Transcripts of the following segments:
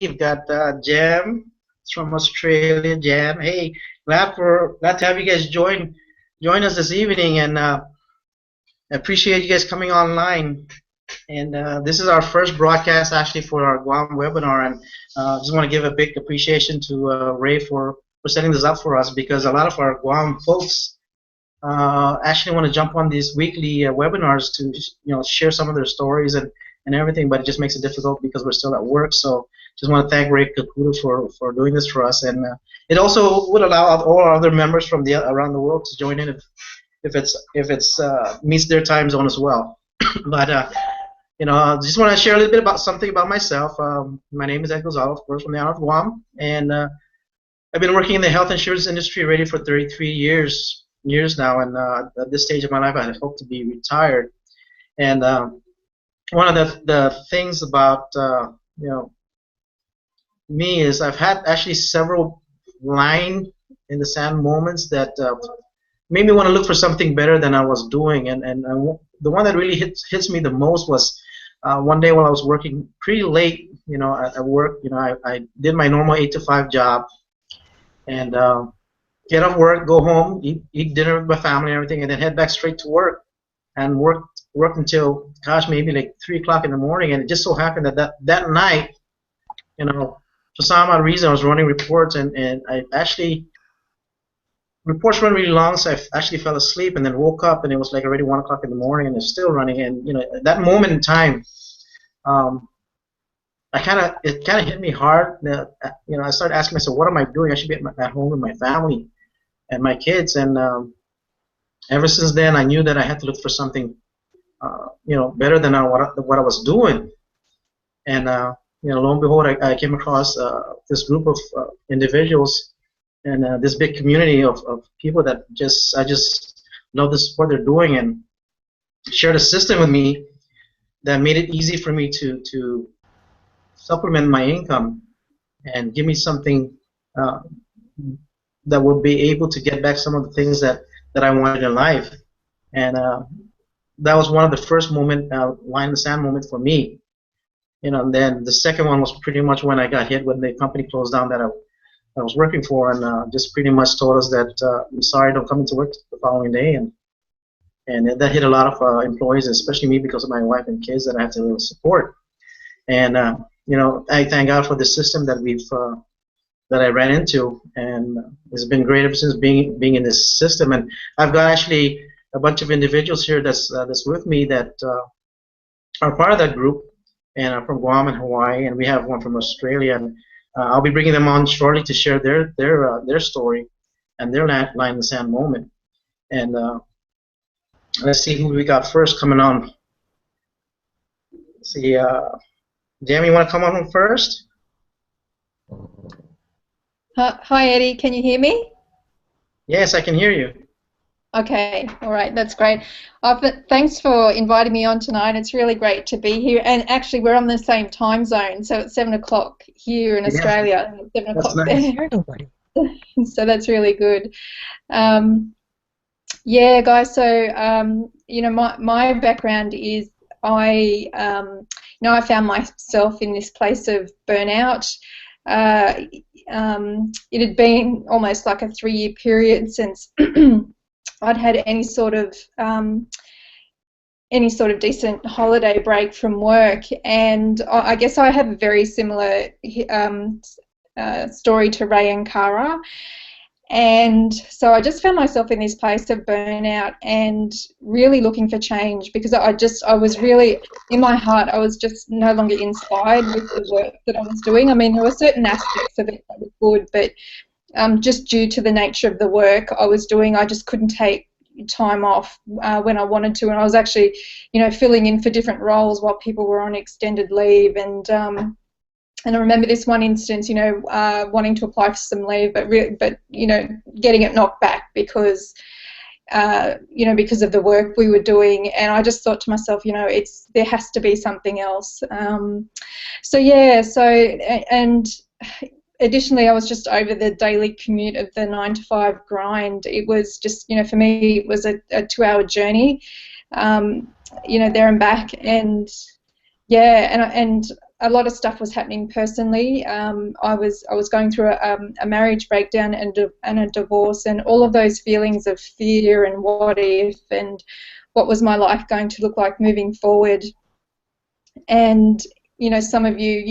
We've got Jam from Australia. Jam, hey, glad to have you guys join us this evening, and I appreciate you guys coming online. And this is our first broadcast actually for our Guam webinar, and just want to give a big appreciation to Ray for setting this up for us, because a lot of our Guam folks actually want to jump on these weekly webinars to share some of their stories and everything, but it just makes it difficult because we're still at work. So just want to thank Ray Kakuda for doing this for us, and it also would allow all our other members from around the world to join in if it's meets their time zone as well. But just want to share a little bit about something about myself. My name is Ed Gonzalo, of course, from the island of Guam, and I've been working in the health insurance industry already for 33 years now, and at this stage of my life, I hope to be retired. And one of the things about me is I've had actually several line in the sand moments that made me want to look for something better than I was doing, and the one that really hits me the most was one day while I was working pretty late, at work. I did my normal 8 to 5 job, and get off work, go home, eat dinner with my family and everything, and then head back straight to work, and work until, gosh, maybe like 3 o'clock in the morning. And it just so happened that night, for some odd reason, I was running reports, and I actually, reports run really long, so I actually fell asleep and then woke up, and it was like already 1 o'clock in the morning, and it's still running. And at that moment in time, it kind of hit me hard. I started asking myself, what am I doing? I should be at home with my family and my kids. And ever since then, I knew that I had to look for something, better than what I was doing. And lo and behold, I came across this group of individuals and this big community of people that I just love the support they're doing, and shared a system with me that made it easy for me to supplement my income and give me something that would be able to get back some of the things that I wanted in life. And that was one of the first line in the sand moment for me. And then the second one was pretty much when I got hit when the company closed down that I was working for, and just pretty much told us that I'm sorry, don't come into work the following day. And that hit a lot of employees, especially me, because of my wife and kids that I had to support. And I thank God for the system that I ran into, and it's been great ever since being in this system. And I've got actually a bunch of individuals here that's with me that are part of that group, and are from Guam and Hawaii, and we have one from Australia. And I'll be bringing them on shortly to share their story and their line in the sand moment. And let's see who we got first coming on. Let's see, Jamie, you want to come on first? Hi, Eddie. Can you hear me? Yes, I can hear you. Okay, all right, that's great. Thanks for inviting me on tonight. It's really great to be here. And actually, we're on the same time zone, so it's 7 o'clock here in Australia, and 7 o'clock nice. there. So that's really good. Yeah, guys. So my background is I found myself in this place of burnout. It had been almost like a 3-year period since I'd had any sort of decent holiday break from work, and I guess I have a very similar story to Ray and Kara. And so I just found myself in this place of burnout and really looking for change, because I was really, in my heart, I was just no longer inspired with the work that I was doing. I mean, there were certain aspects of it that were good, but just due to the nature of the work I was doing, I just couldn't take time off when I wanted to. And I was actually, filling in for different roles while people were on extended leave. And I remember this one instance, wanting to apply for some leave, but getting it knocked back because because of the work we were doing. And I just thought to myself, there has to be something else. And additionally, I was just over the daily commute of the 9 to 5 grind. It was just, for me, it was a 2-hour journey, there and back. And yeah, and a lot of stuff was happening personally. I was going through a marriage breakdown and a divorce, and all of those feelings of fear and what if and what was my life going to look like moving forward. And some of you,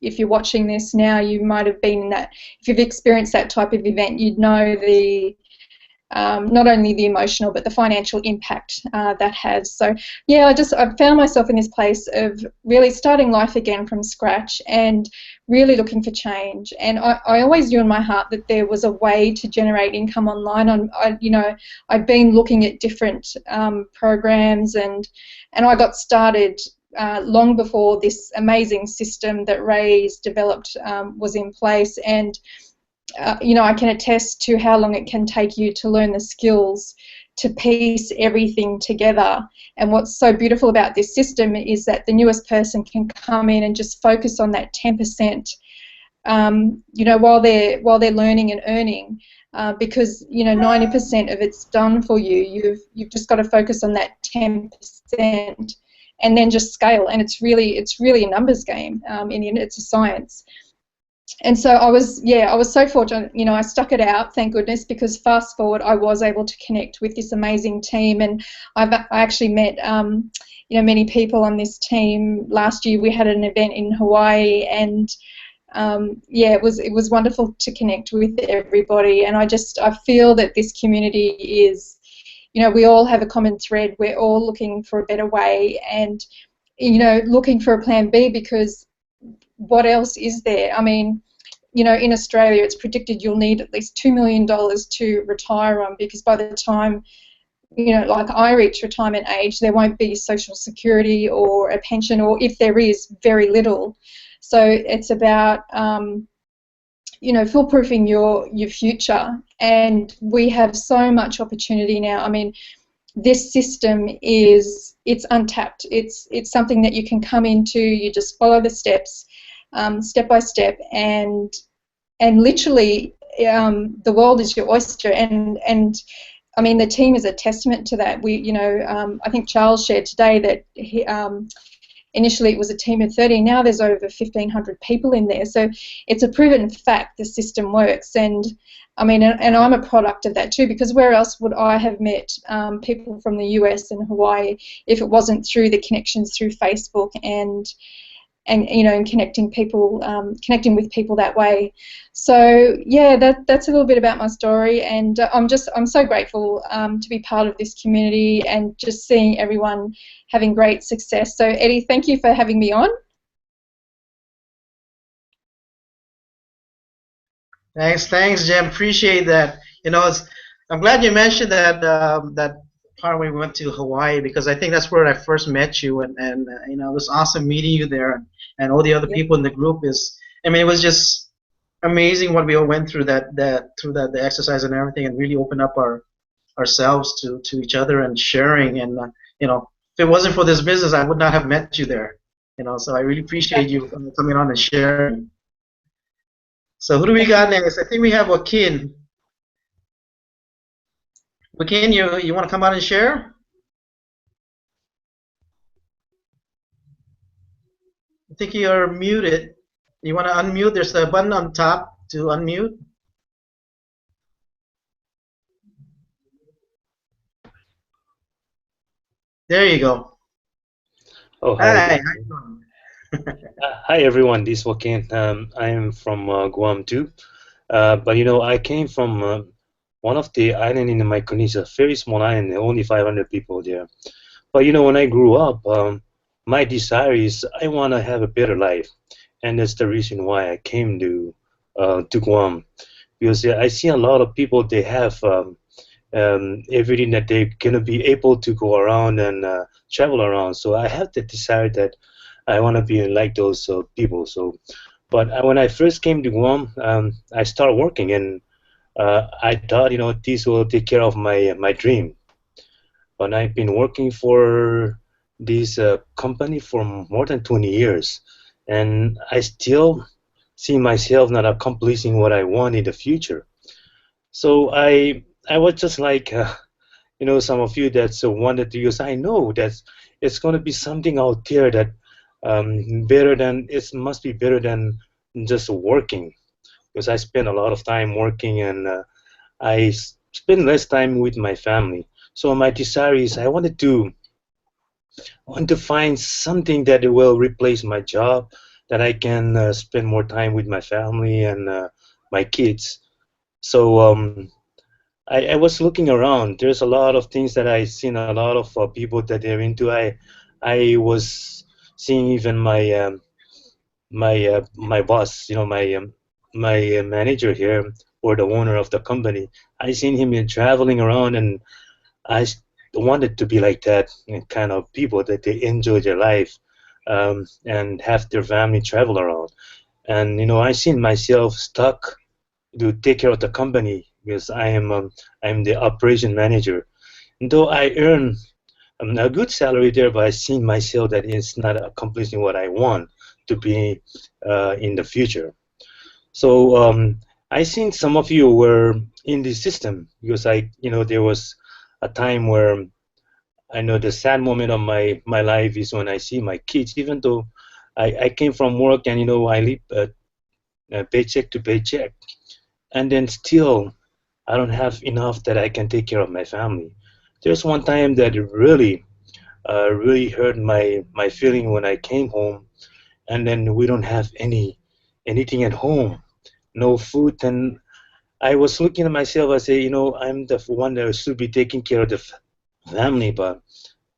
if you're watching this now, you might have been in that. If you've experienced that type of event, you'd know the not only the emotional but the financial impact that has. So yeah, I found myself in this place of really starting life again from scratch and really looking for change. And I always knew in my heart that there was a way to generate income online. I'd been looking at different programs, and I got started long before this amazing system that Ray's developed was in place. And I can attest to how long it can take you to learn the skills to piece everything together. And what's so beautiful about this system is that the newest person can come in and just focus on that 10%, while they're learning and earning, because 90% of it's done for you. You've just got to focus on that 10%, and then just scale. And it's really a numbers game. In the end, it's a science. And so I was so fortunate. I stuck it out, thank goodness, because fast forward, I was able to connect with this amazing team, and I actually met many people on this team. Last year we had an event in Hawaii, and it was wonderful to connect with everybody. And I feel that this community is, we all have a common thread. We're all looking for a better way, and looking for a plan B, because what else is there? I mean, in Australia, it's predicted you'll need at least $2 million to retire on, because by the time, like I reach retirement age, there won't be Social Security or a pension, or if there is, very little. So it's about, foolproofing your future. And we have so much opportunity now. I mean, this system it's untapped. It's something that you can come into. You just follow the steps, step by step, and literally the world is your oyster. And I mean, the team is a testament to that. I think Charles shared today that initially it was a team of 30. Now there's over 1,500 people in there. So it's a proven fact the system works. And I mean, and I'm a product of that too, because where else would I have met people from the US and Hawaii if it wasn't through the connections through Facebook and connecting with people that way. So yeah, that's a little bit about my story, and I'm so grateful to be part of this community and just seeing everyone having great success. So Eddie, thank you for having me on. Thanks, Jim. Appreciate that. I'm glad you mentioned that part when we went to Hawaii, because I think that's where I first met you, and it was awesome meeting you there, and all the other people in the group. It was just amazing what we all went through the exercise and everything, and really opened up ourselves to each other and sharing. And if it wasn't for this business, I would not have met you there. So I really appreciate you coming on and sharing. So who do we got next? I think we have Joaquin. Joaquin, you want to come out and share? I think you're muted. You want to unmute? There's a button on top to unmute. There you go. Oh, hi. Hi everyone, this is Joaquin. I am from Guam too, but I came from one of the island in Micronesia, very small island, only 500 people there. But when I grew up, my desire is I want to have a better life, and that's the reason why I came to Guam, because I see a lot of people, they have everything that they're gonna be able to go around and travel around. So I have the desire that I want to be like those people. So, but when I first came to Guam, I started working, and I thought, this will take care of my dream. But I've been working for this company for more than 20 years, and I still see myself not accomplishing what I want in the future. So I was just like, some of you that wanted to use. I know that it's going to be something out there that better than it must be better than just working, because I spend a lot of time working, and spend less time with my family. So my desire is I want to find something that will replace my job, that I can spend more time with my family and my kids. So I was looking around. There's a lot of things that I seen, a lot of people that they're into. I was seeing even my boss, my manager here, or the owner of the company. I seen him traveling around, and wanted to be like that kind of people, that they enjoy their life, and have their family travel around. And I seen myself stuck to take care of the company, because I'm the operation manager. And though I earn a good salary there, but I seen myself that it's not accomplishing what I want to be in the future. So I seen some of you were in the system, because there was a time where I know the sad moment of my life is when I see my kids, even though I came from work, and I live paycheck to paycheck, and then still I don't have enough that I can take care of my family. There's one time that it really hurt my feeling when I came home, and then we don't have anything at home, no food. And I was looking at myself. I say, I'm the one that should be taking care of the family, but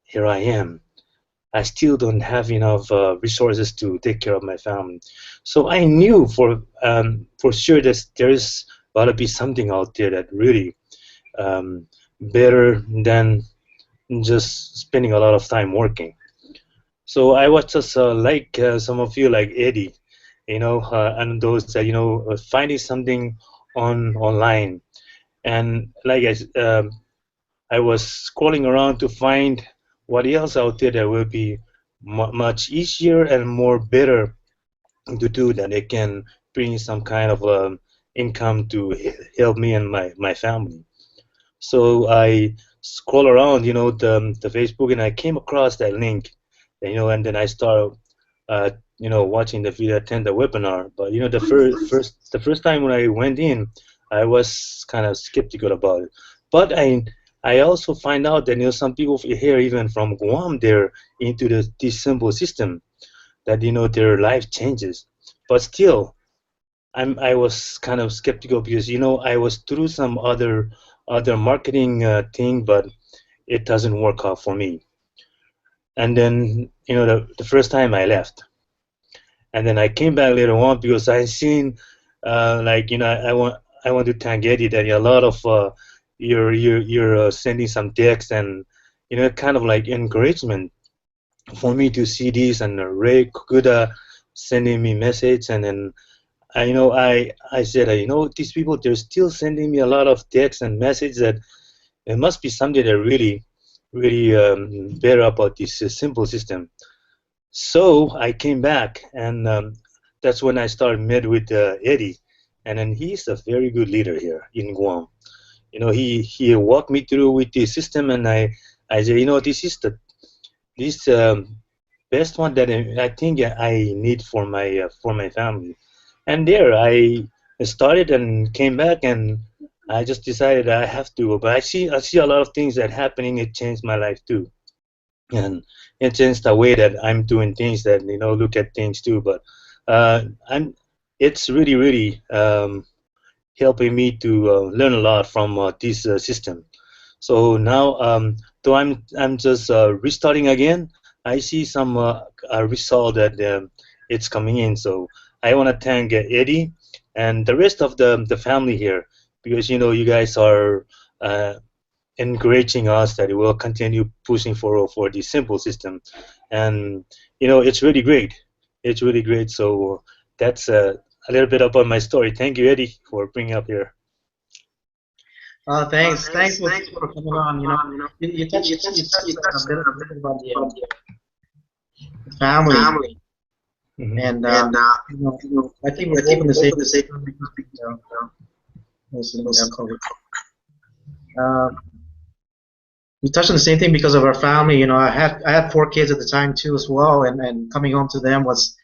here I am. I still don't have enough resources to take care of my family. So I knew for sure that there is gotta be something out there that really better than just spending a lot of time working. So I was just like some of you, like Eddie, and those that finding something online, and like I was scrolling around to find what else out there that will be much easier and more better to do, that it can bring some kind of income to help me and my family. So I scroll around, the Facebook, and I came across that link, and then I started, watching the video, attend the webinar. But the first time when I went in, I was kind of skeptical about it. But I also find out that some people here, even from Guam, they're into this simple system, that their life changes. But still, I was kind of skeptical, because I was through some other marketing thing, but it doesn't work out for me. And then the first time I left, and then I came back later on, because I seen like I want to thank Eddie that a lot of you're sending some text, and kind of like encouragement for me to see this, and Ray Kukuda sending me message. And then I said, these people, they're still sending me a lot of text and message, that it must be something that really better about this simple system. So I came back, and that's when I started met with Eddie, and then he's a very good leader here in Guam. He walked me through with the system, and I said, this is this best one that I think I need for my family. And there I started and came back, and I just decided I have to. But I see a lot of things that happening. It changed my life too, and it changed the way that I'm doing things, that look at things too. But I'm it's really helping me to learn a lot from this system. So now, though I'm just restarting again, I see some result that it's coming in. So I want to thank Eddie and the rest of the family here, because you guys are encouraging us that we will continue pushing for the simple system, and it's really great. It's really great. So that's a little bit about my story. Thank you, Eddie, for bringing up here. Thanks for coming on. You touched a bit about the family, Mhm. and I think we're taking the same. Listen, COVID. Uh, we touched on the same thing because of our family. You know, I had 4 kids at the time too as well, and coming home to them was,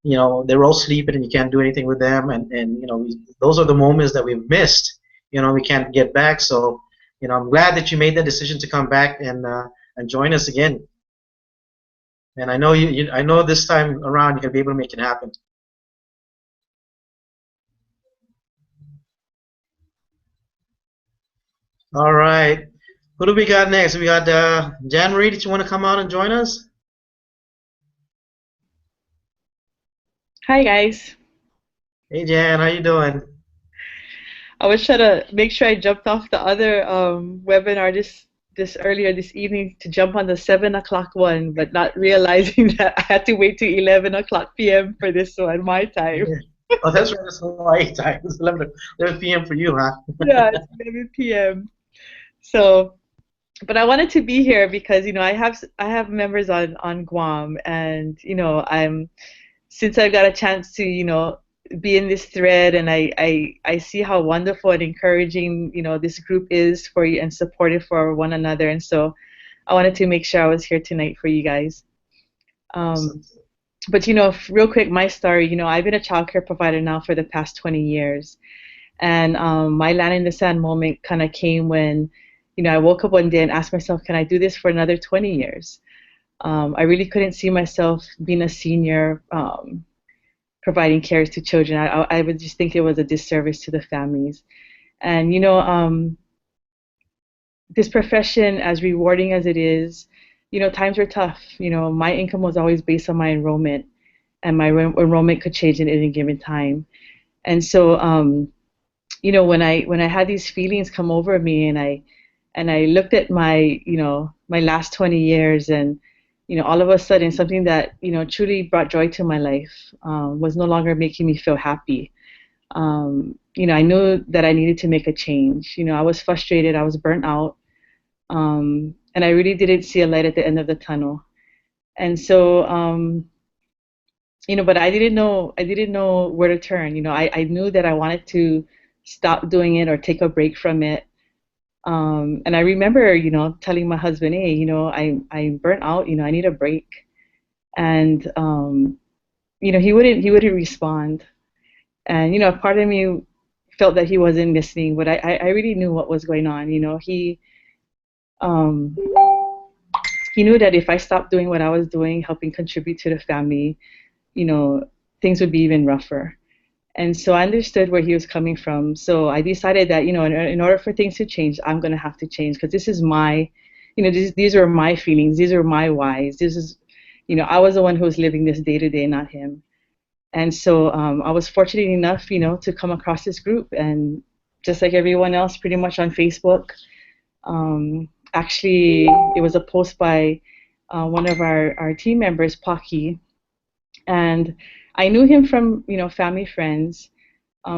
you know, they were all sleeping and you can't do anything with them, and you know, those are the moments that we've missed. You know, we can't get back. So, you know, I'm glad that you made that decision to come back and join us again. And I know I know this time around you're gonna be able to make it happen. All right. Who do we got next? We got Jan Marie. Did you want to come out and join us? Hi guys. Hey Jan, how you doing? I was trying to make sure I jumped off the other webinar this earlier this evening to jump on the 7 o'clock one, but not realizing that I had to wait till 11 o'clock p.m. for this one, my time. Yeah. Oh, that's right. It's Hawaii time. It's 11 p.m. for you, huh? Yeah, it's 11 p.m. So, but I wanted to be here because I have members on Guam, and since I got a chance to be in this thread, and I see how wonderful and encouraging this group is for you and supportive for one another, and so I wanted to make sure I was here tonight for you guys. But real quick, my story. I've been a child care provider now for the past 20 years, and my land in the sand moment kind of came when I woke up one day and asked myself, can I do this for another 20 years? I really couldn't see myself being a senior providing care to children. I would just think it was a disservice to the families. And this profession, as rewarding as it is, times were tough. My income was always based on my enrollment, and my enrollment could change at any given time. And so, when I had these feelings come over me, and I looked at my my last 20 years, and all of a sudden something that truly brought joy to my life was no longer making me feel happy. I knew that I needed to make a change. I was frustrated, I was burnt out, and I really didn't see a light at the end of the tunnel. And so, but I didn't know where to turn. I knew that I wanted to stop doing it or take a break from it. And I remember, telling my husband, hey, I'm burnt out, I need a break. And, he wouldn't respond. And, part of me felt that he wasn't listening, but I really knew what was going on. Um, he knew that if I stopped doing what I was doing, helping contribute to the family, things would be even rougher. And so I understood where he was coming from. So I decided that, in order for things to change, I'm going to have to change, because this is my, these are my feelings. These are my whys. This is, I was the one who was living this day to day, not him. And so I was fortunate enough, to come across this group, and just like everyone else, pretty much on Facebook. Actually, it was a post by one of our team members, Paki, and I knew him from family friends.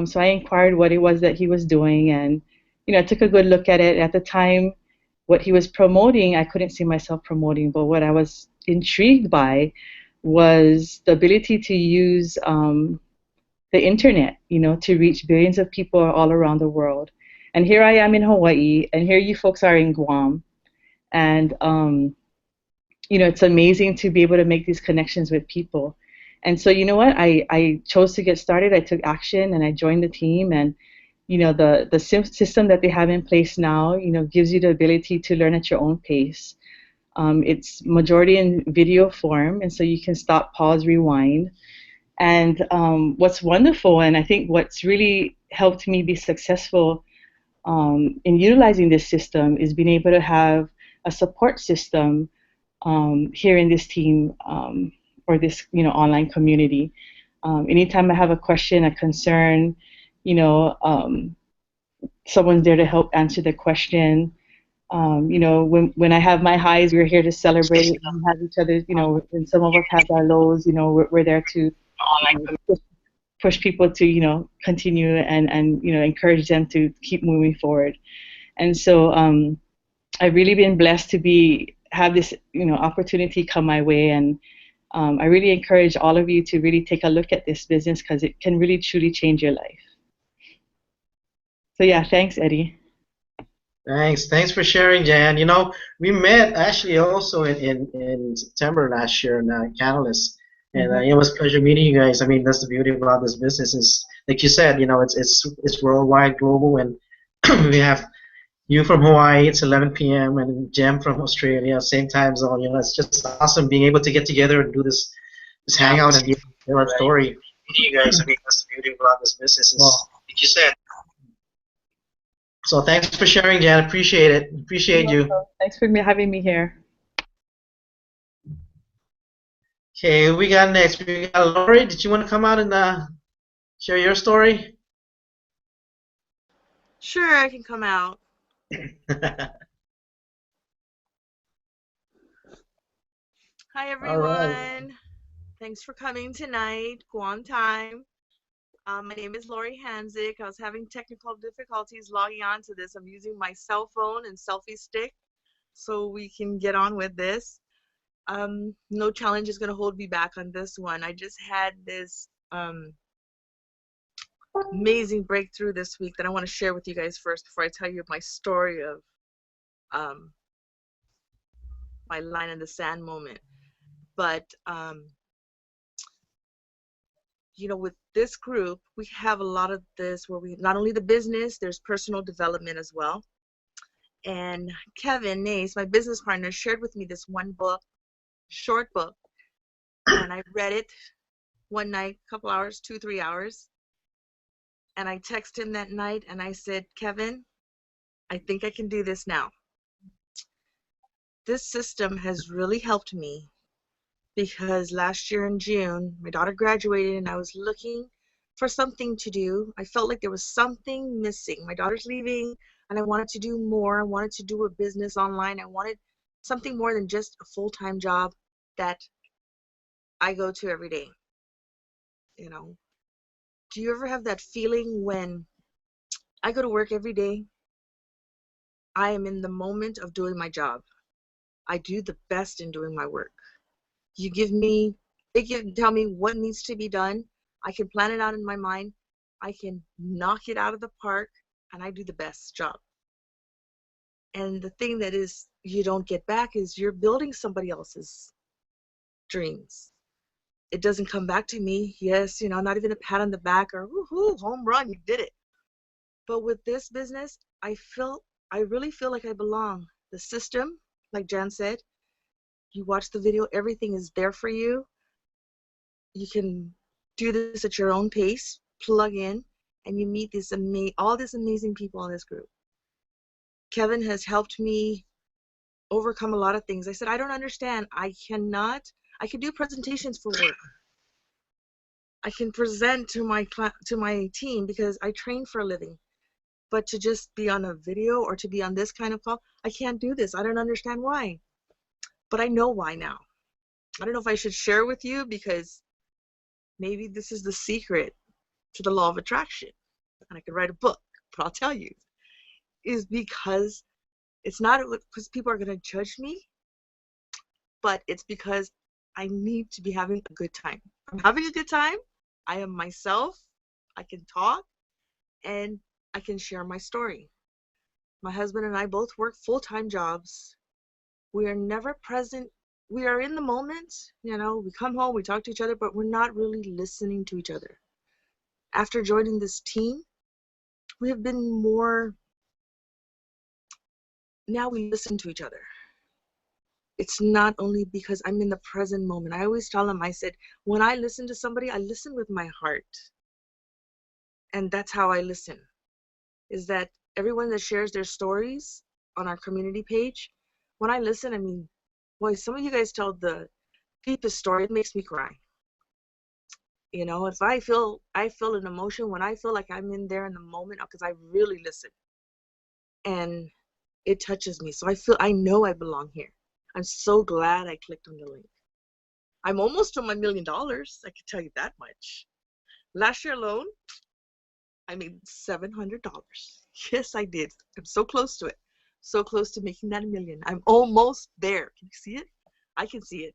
So I inquired what it was that he was doing, and I took a good look at it. At the time, what he was promoting, I couldn't see myself promoting, but what I was intrigued by was the ability to use the internet, to reach billions of people all around the world. And here I am in Hawaii, and here you folks are in Guam, and it's amazing to be able to make these connections with people. And so, I chose to get started. I took action, and I joined the team. And the system that they have in place now gives you the ability to learn at your own pace. It's majority in video form, and so you can stop, pause, rewind. And what's wonderful, and I think what's really helped me be successful in utilizing this system, is being able to have a support system here in this team, or this online community. Anytime I have a question, a concern, someone's there to help answer the question. When I have my highs, we're here to celebrate and have each other. When some of us have our lows, we're there to push people to continue and encourage them to keep moving forward. And so I've really been blessed to have this opportunity come my way, and I really encourage all of you to really take a look at this business, because it can really truly change your life. So yeah, thanks, Eddie. Thanks for sharing, Jan. We met actually also in September last year in Catalyst, and Mhm. it was a pleasure meeting you guys. I mean, that's the beauty about this business is, like you said, it's worldwide, global, and we have you from Hawaii. It's 11 p.m. and Jem from Australia, same time zone. It's just awesome being able to get together and do this hangout and be able to share our story. Meeting you guys. I mean, that's the beauty about this business is, Well, like you said. So thanks for sharing, Jan. Appreciate it. Appreciate you. thanks for having me here. Okay, who we got next? We got Lori. Did you want to come out and share your story? Sure, I can come out. Hi, All right. everyone. Thanks for coming tonight, Guam time. My name is Lori Hanzik. I was having technical difficulties logging on to this. I'm using my cell phone and selfie stick so we can get on with this. No challenge is going to hold me back on this one. I just had this amazing breakthrough this week that I want to share with you guys first before I tell you my story of my line in the sand moment. But with this group, we have a lot of this where we not only the business, there's personal development as well. And Kevin Nace, my business partner, shared with me this one book, short book, and I read it one night, couple hours, 2-3 hours. And I texted him that night and I said, Kevin, I think I can do this now. This system has really helped me because last year in June, my daughter graduated and I was looking for something to do. I felt like there was something missing. My daughter's leaving and I wanted to do more. I wanted to do a business online. I wanted something more than just a full-time job that I go to every day. Do you ever have that feeling when I go to work every day? I am in the moment of doing my job. I do the best in doing my work. They tell me what needs to be done. I can plan it out in my mind. I can knock it out of the park and I do the best job. And the thing that is you don't get back is you're building somebody else's dreams. It doesn't come back to me. Yes, not even a pat on the back or woohoo, home run, you did it. But with this business, I really feel like I belong. The system, like Jan said, you watch the video, everything is there for you. You can do this at your own pace, plug in, and you meet all these amazing people in this group. Kevin has helped me overcome a lot of things. I said, I don't understand. I can do presentations for work. I can present to my team because I train for a living. But to just be on a video or to be on this kind of call, I can't do this. I don't understand why. But I know why now. I don't know if I should share with you because maybe this is the secret to the law of attraction. And I could write a book, but I'll tell you, is because it's not because people are going to judge me, but it's because I need to be having a good time. I'm having a good time. I am myself. I can talk and I can share my story. My husband and I both work full-time jobs. We are never present. We are in the moment, we come home, we talk to each other, but we're not really listening to each other. After joining this team, we have been more, now we listen to each other. It's not only because I'm in the present moment. I always tell them, I said, when I listen to somebody, I listen with my heart. And that's how I listen, is that everyone that shares their stories on our community page, when I listen, I mean, boy, some of you guys tell the deepest story. It makes me cry. If I feel an emotion when I feel like I'm in there in the moment because I really listen and it touches me. So I know I belong here. I'm so glad I clicked on the link. I'm almost to my $1 million. I can tell you that much. Last year alone, I made $700. Yes, I did. I'm so close to it. So close to making that $1 million. I'm almost there. Can you see it? I can see it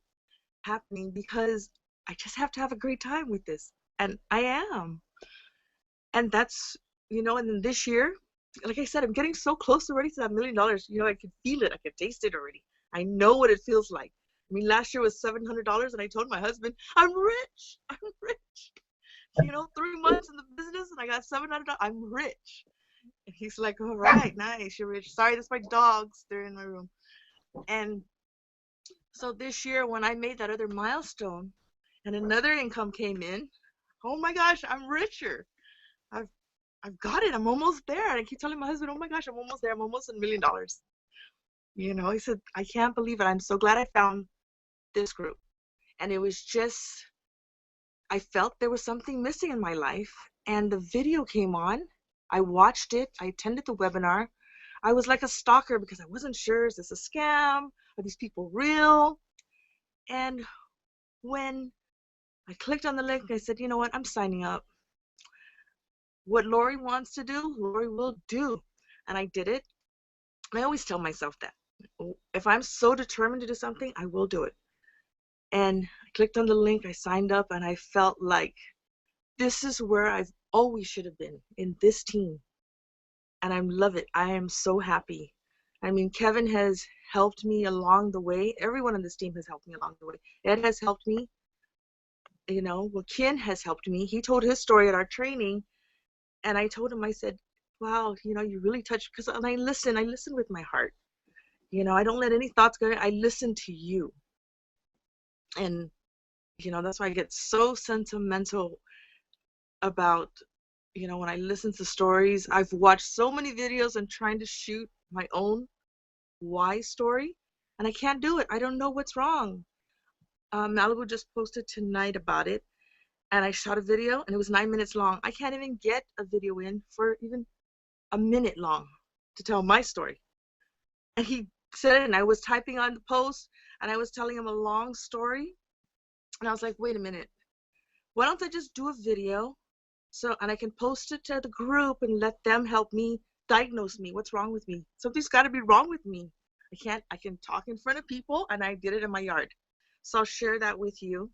happening because I just have to have a great time with this. And I am. And that's, and then this year, like I said, I'm getting so close already to that $1 million. You know, I can feel it. I can taste it already. I know what it feels like. I mean, last year was $700, and I told my husband, I'm rich. I'm rich. You know, 3 months in the business, and I got $700. I'm rich. And he's like, all right, nice. You're rich. Sorry, that's my dogs. They're in my room. And so this year, when I made that other milestone and another income came in, oh my gosh, I'm richer. I've got it. I'm almost there. And I keep telling my husband, oh my gosh, I'm almost there. I'm almost at $1 million. You know, he said, I can't believe it. I'm so glad I found this group. And it was just, I felt there was something missing in my life. And the video came on. I watched it. I attended the webinar. I was like a stalker because I wasn't sure, is this a scam? Are these people real? And when I clicked on the link, I said, you know what, I'm signing up. What Lori wants to do, Lori will do. And I did it. And I always tell myself that. If I'm so determined to do something, I will do it. And I clicked on the link, I signed up, and I felt like this is where I've always should have been, in this team. And I love it. I am so happy. I mean, Kevin has helped me along the way. Everyone on this team has helped me along the way. Ed has helped me. You know, well, Ken has helped me. He told his story at our training. And I told him, I said, wow, you know, you really touched, because I listen with my heart. You know, I don't let any thoughts go. I listen to you. And, you know, that's why I get so sentimental about, you know, when I listen to stories. I've watched so many videos and trying to shoot my own why story, and I can't do it. I don't know what's wrong. Malibu just posted tonight about it, and I shot a video, and it was 9 minutes long. I can't even get a video in for even a minute long to tell my story. And he said it, and I was typing on the post, and I was telling him a long story, and I was like, wait a minute, why don't I just do a video, and I can post it to the group and let them help me diagnose me. What's wrong with me? Something's got to be wrong with me. I can talk in front of people, and I did it in my yard. So I'll share that with you.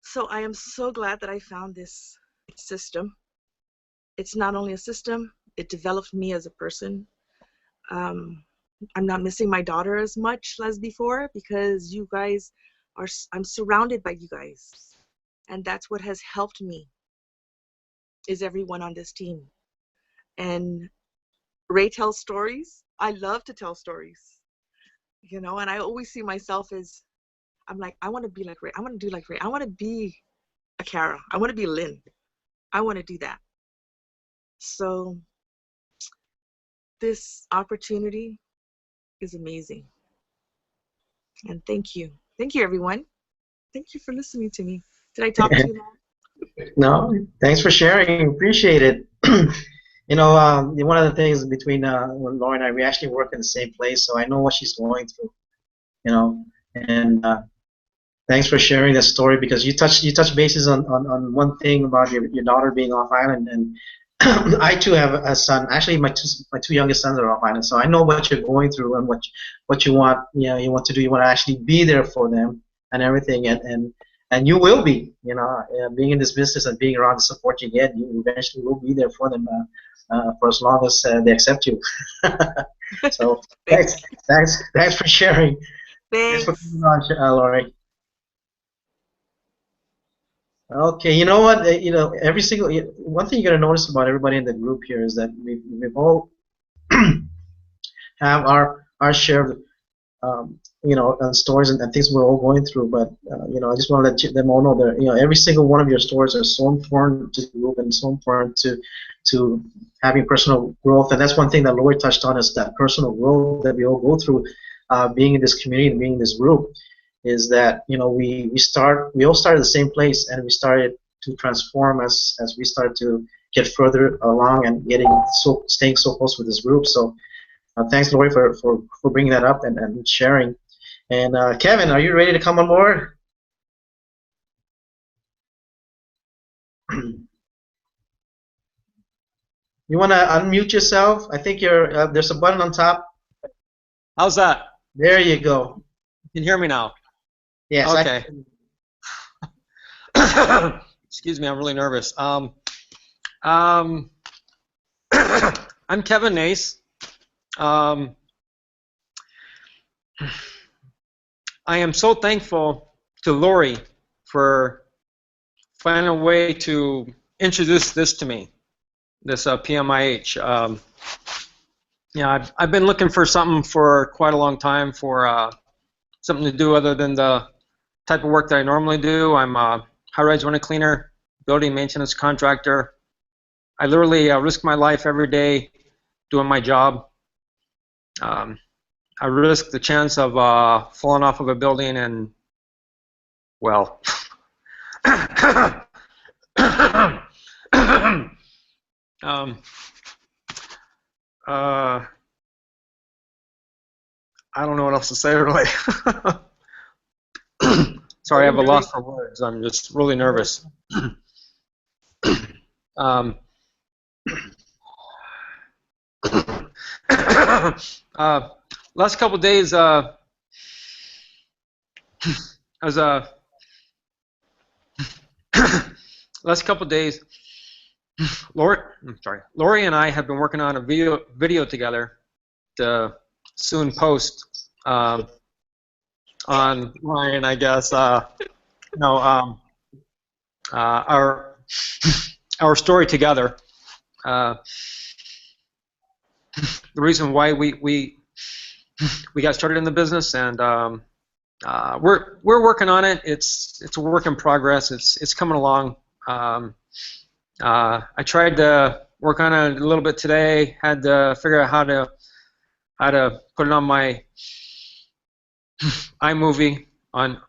So I am so glad that I found this system. It's not only a system, it developed me as a person. I'm not missing my daughter as much as before because you guys I'm surrounded by you guys. And that's what has helped me, is everyone on this team. And Ray tells stories. I love to tell stories, you know, and I always see myself as, I'm like, I want to be like Ray. I want to do like Ray. I want to be a Kara. I want to be Lynn. I want to do that. So this opportunity is amazing. And thank you. Thank you, everyone. Thank you for listening to me. Did I talk too long? No, thanks for sharing. Appreciate it. You know, one of the things between when Laura and I, we actually work in the same place, so I know what she's going through. You know, and thanks for sharing that story, because you touch bases on one thing about your daughter being off island, and I too have a son. Actually, my two youngest sons are off island, so I know what you're going through and what you want. You know, you want to do. You want to actually be there for them and everything, and you will be. You know, being in this business and being around the support you get, you eventually will be there for them for as long as they accept you. So thanks for sharing. Thanks. Thanks for coming on, Lori. Okay, you know what? You know, every single one thing you're gonna notice about everybody in the group here is that we've all have our share of you know, stories and things we're all going through. But you know, I just want to let them all know that, you know, every single one of your stories are so important to the group and so important to having personal growth. And that's one thing that Lori touched on, is that personal growth that we all go through, being in this community and being in this group. Is that, you know, we all start at the same place, and we started to transform as we started to get further along and staying so close with this group. So thanks, Lori, for bringing that up and sharing. And Kevin, are you ready to come on board? You want to unmute yourself? I think there's a button on top. How's that? There you go. You can hear me now? Yes. Okay. Excuse me, I'm really nervous. I'm Kevin Nace. I am so thankful to Lori for finding a way to introduce this to me, this PMIH. Yeah, I've been looking for something for quite a long time, for something to do other than the type of work that I normally do. I'm a high-rise window cleaner, building maintenance contractor. I literally risk my life every day doing my job. I risk the chance of falling off of a building and, well, I don't know what else to say, really. Sorry, I have a loss for words. I'm just really nervous. Last couple of days, I was last couple of days, Lori and I have been working on a video together to soon post online, I guess. Our story together. The reason why we got started in the business, and we're working on it. It's a work in progress. It's coming along. I tried to work on it a little bit today. Had to figure out how to put it on my iMovie on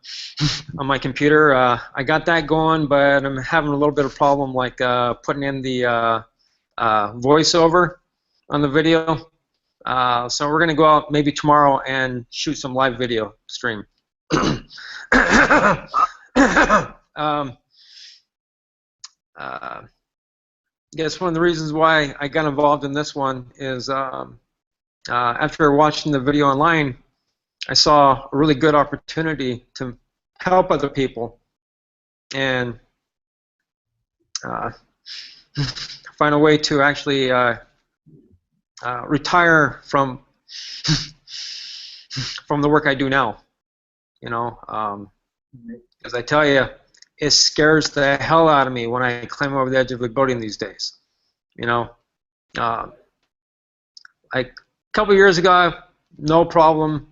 my computer. I got that going, but I'm having a little bit of problem like putting in the voiceover on the video. So we're gonna go out maybe tomorrow and shoot some live video stream. I guess one of the reasons why I got involved in this one is after watching the video online, I saw a really good opportunity to help other people and find a way to actually retire from the work I do now. You know, because I tell you, it scares the hell out of me when I climb over the edge of a building these days. You know, like a couple years ago, no problem,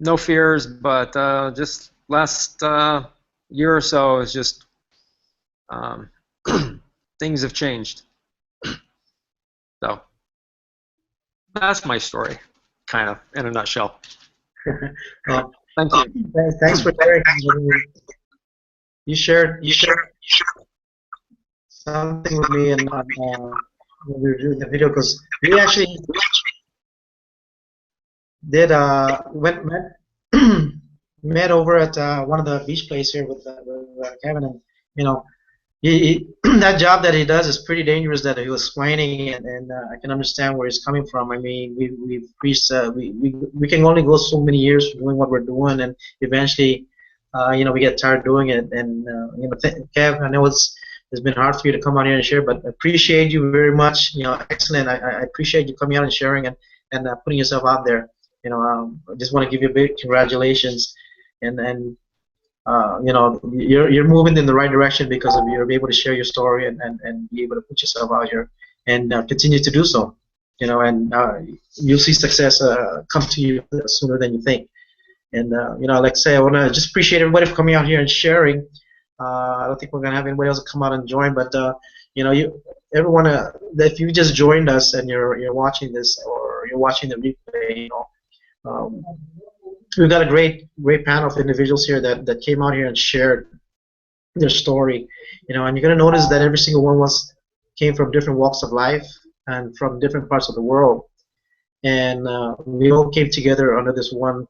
no fears, but just last year or so, it's just things have changed. So that's my story, kind of, in a nutshell. Well, thank you. Thanks for sharing. You shared something with me and when we were doing the video, because we actually did met over at one of the beach places here with Kevin, and you know, that job that he does is pretty dangerous that he was explaining, and I can understand where he's coming from. I mean, we've preached we can only go so many years doing what we're doing, and eventually, you know, we get tired doing it. And you know, Kev, I know it's been hard for you to come out here and share, but I appreciate you very much. You know, excellent. I appreciate you coming out and sharing and putting yourself out there. You know, I just want to give you a big congratulations, and you know, you're moving in the right direction because of you're able to share your story and be able to put yourself out here and continue to do so. You know, and you'll see success come to you sooner than you think. And you know, like I say, I want to just appreciate everybody for coming out here and sharing. I don't think we're gonna have anybody else come out and join, but you know, everyone, if you just joined us and you're watching this or you're watching the replay, you know. We've got a great panel of individuals here that came out here and shared their story, you know, and you're going to notice that every single one of us came from different walks of life and from different parts of the world, and we all came together under this one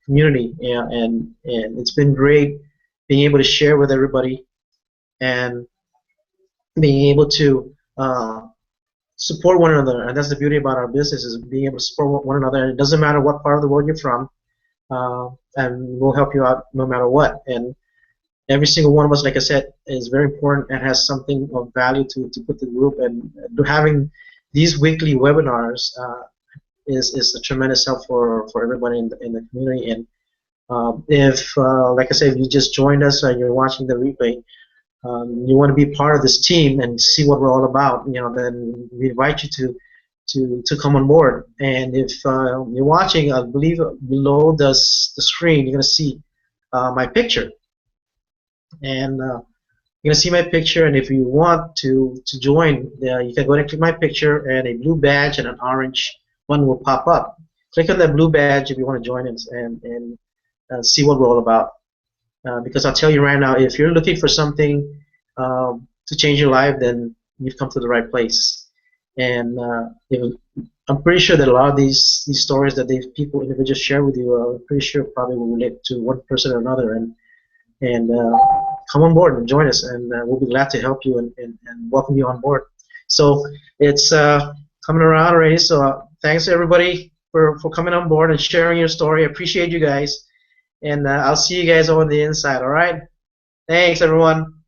community, and it's been great being able to share with everybody and being able to support one another. And that's the beauty about our business, is being able to support one another. And it doesn't matter what part of the world you're from, and we'll help you out no matter what. And every single one of us, like I said, is very important and has something of value to put to the group. And having these weekly webinars is a tremendous help for everybody in the community. And if, like I said, if you just joined us and you're watching the replay, you want to be part of this team and see what we're all about, then we invite you to come on board. And if you're watching, I believe below the screen, you're going to see my picture. And you're going to see my picture, and if you want to join, you can go ahead and click my picture, and a blue badge and an orange one will pop up. Click on that blue badge if you want to join us and see what we're all about. Because I'll tell you right now, if you're looking for something to change your life, then you've come to the right place. And I'm pretty sure that a lot of these stories that individuals share with you, I'm pretty sure probably will relate to one person or another. And come on board and join us, and we'll be glad to help you and welcome you on board. So it's coming around already. So thanks everybody for coming on board and sharing your story. I appreciate you guys. And I'll see you guys on the inside, all right? Thanks, everyone.